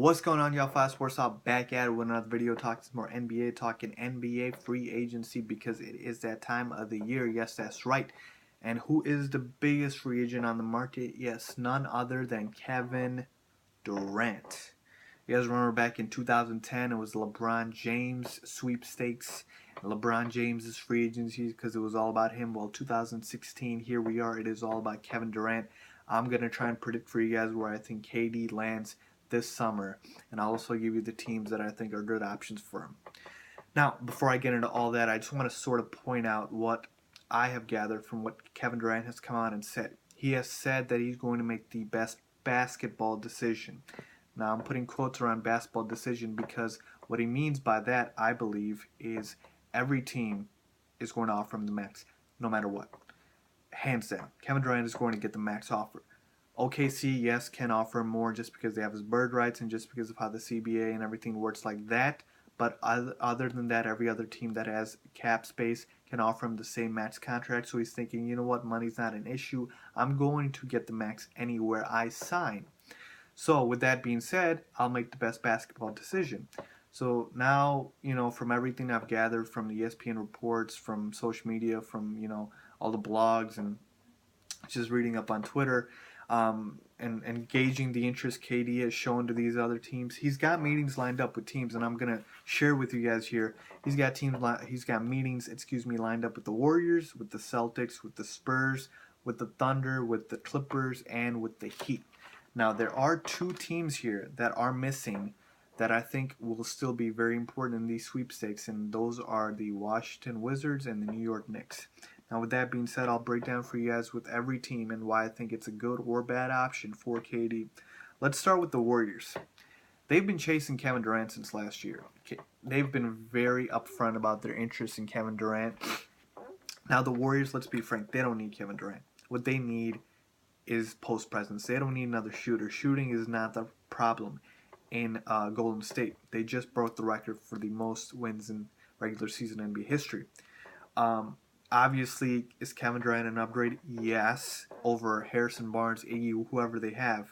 What's going on, y'all? Fast Sports All back at it with another video talking some more NBA, talking NBA free agency because it is that time of the year. Yes, that's right. And who is the biggest free agent on the market? Yes, none other than Kevin Durant. You guys remember back in 2010, it was LeBron James sweepstakes. LeBron James's free agency because it was all about him. Well, 2016, here we are. It is all about Kevin Durant. I'm going to try and predict for you guys where I think KD lands this summer, and I'll also give you the teams that I think are good options for him. Now, before I get into all that, I just want to sort of point out what I have gathered from what Kevin Durant has come out and said. He has said that he's going to make the best basketball decision. Now, I'm putting quotes around basketball decision because what he means by that, I believe, is every team is going to offer him the max, no matter what. Hands down, Kevin Durant is going to get the max offer. OKC, yes, can offer more just because they have his bird rights and just because of how the CBA and everything works like that. But other than that, every other team that has cap space can offer him the same max contract. So he's thinking, you know what, money's not an issue. I'm going to get the max anywhere I sign. So with that being said, I'll make the best basketball decision. So now, from everything I've gathered from the ESPN reports, from social media, from, all the blogs and just reading up on Twitter, and gauging the interest KD has shown to these other teams. He's got meetings lined up with teams, and I'm gonna share with you guys here. He's got meetings, lined up with the Warriors, with the Celtics, with the Spurs, with the Thunder, with the Clippers, and with the Heat. Now there are two teams here that are missing that I think will still be very important in these sweepstakes, and those are the Washington Wizards and the New York Knicks. Now, with that being said, I'll break down for you guys with every team and why I think it's a good or bad option for KD. Let's start with the Warriors. They've been chasing Kevin Durant since last year. They've been very upfront about their interest in Kevin Durant. Now, the Warriors, let's be frank, they don't need Kevin Durant. What they need is post presence. They don't need another shooter. Shooting is not the problem in Golden State. They just broke the record for the most wins in regular season NBA history. Obviously, is Kevin Durant an upgrade? Yes, over Harrison Barnes, Iggy, whoever they have.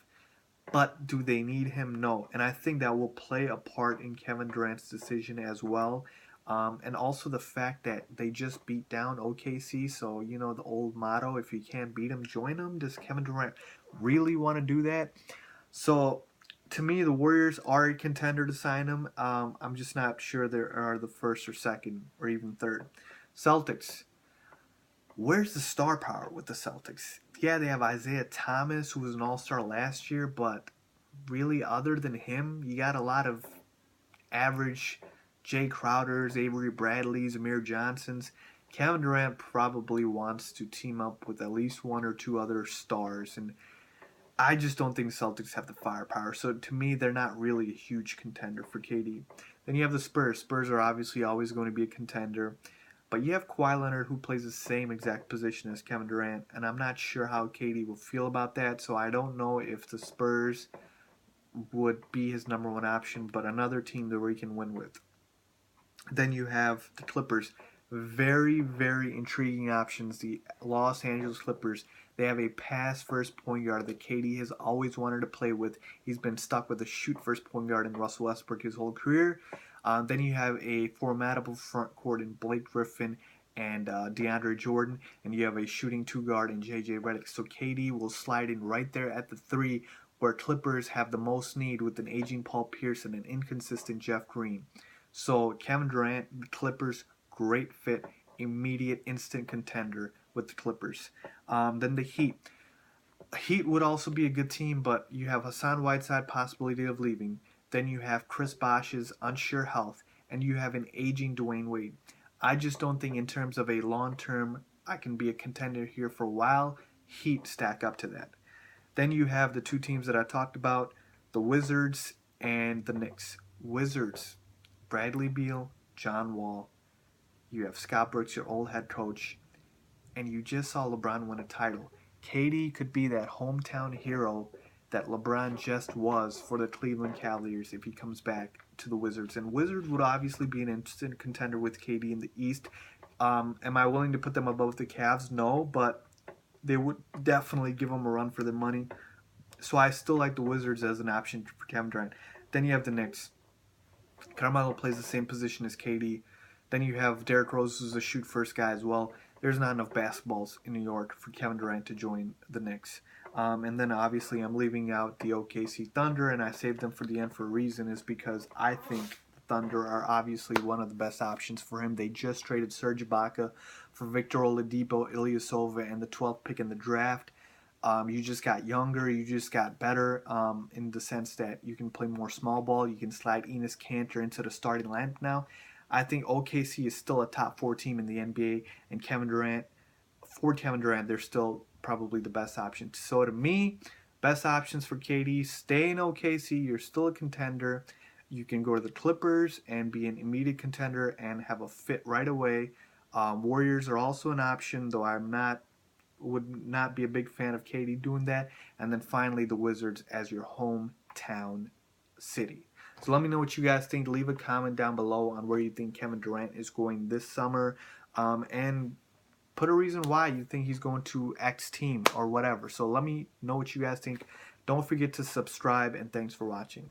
But do they need him? No. And I think that will play a part in Kevin Durant's decision as well. And also the fact that they just beat down OKC. So, the old motto, if you can't beat them, join them. Does Kevin Durant really want to do that? So, to me, the Warriors are a contender to sign him. I'm just not sure they are the first or second or even third. Celtics. Where's the star power with the Celtics? Yeah, they have Isaiah Thomas, who was an all-star last year, but really, other than him, you got a lot of average Jay Crowders, Avery Bradleys, Amir Johnsons. Kevin Durant probably wants to team up with at least one or two other stars, and I just don't think Celtics have the firepower. So to me, they're not really a huge contender for KD. Then you have the Spurs. Spurs are obviously always going to be a contender. But you have Kawhi Leonard, who plays the same exact position as Kevin Durant, and I'm not sure how KD will feel about that, so I don't know if the Spurs would be his number one option, but another team that we can win with. Then you have the Clippers. Very, very intriguing options. The Los Angeles Clippers. They have a pass-first point guard that KD has always wanted to play with. He's been stuck with a shoot-first point guard in Russell Westbrook his whole career. Then you have a formidable front court in Blake Griffin and DeAndre Jordan, and you have a shooting two guard in JJ Redick. So KD will slide in right there at the three, where Clippers have the most need with an aging Paul Pierce and an inconsistent Jeff Green. So Kevin Durant, the Clippers, great fit, immediate, instant contender with the Clippers. Then the Heat. Heat would also be a good team, but you have Hassan Whiteside possibility of leaving. Then you have Chris Bosh's unsure health, and you have an aging Dwayne Wade. I just don't think in terms of a long-term, I can be a contender here for a while, Heat stack up to that. Then you have the two teams that I talked about, the Wizards and the Knicks. Wizards, Bradley Beal, John Wall. You have Scott Brooks, your old head coach, and you just saw LeBron win a title. KD could be that hometown hero that LeBron just was for the Cleveland Cavaliers if he comes back to the Wizards. And Wizards would obviously be an instant contender with KD in the East. Am I willing to put them above the Cavs? No, but they would definitely give them a run for their money. So I still like the Wizards as an option for Kevin Durant. Then you have the Knicks. Carmelo plays the same position as KD. Then you have Derrick Rose, who's a shoot first guy as well. There's not enough basketballs in New York for Kevin Durant to join the Knicks. And then obviously I'm leaving out the OKC Thunder, and I saved them for the end for a reason, is because I think the Thunder are obviously one of the best options for him. They just traded Serge Ibaka for Victor Oladipo, Ilyasova, and the 12th pick in the draft. You just got younger, you just got better in the sense that you can play more small ball. You can slide Enes Kanter into the starting lineup now. I think OKC is still a top four team in the NBA, and Kevin Durant, they're still probably the best option. So to me, best options for KD, stay in OKC. You're still a contender. You can go to the Clippers and be an immediate contender and have a fit right away. Warriors are also an option, though I'm not would not be a big fan of KD doing that. And then finally, the Wizards as your hometown city. So let me know what you guys think. Leave a comment down below on where you think Kevin Durant is going this summer. And put a reason why you think he's going to X team or whatever. So let me know what you guys think. Don't forget to subscribe, and thanks for watching.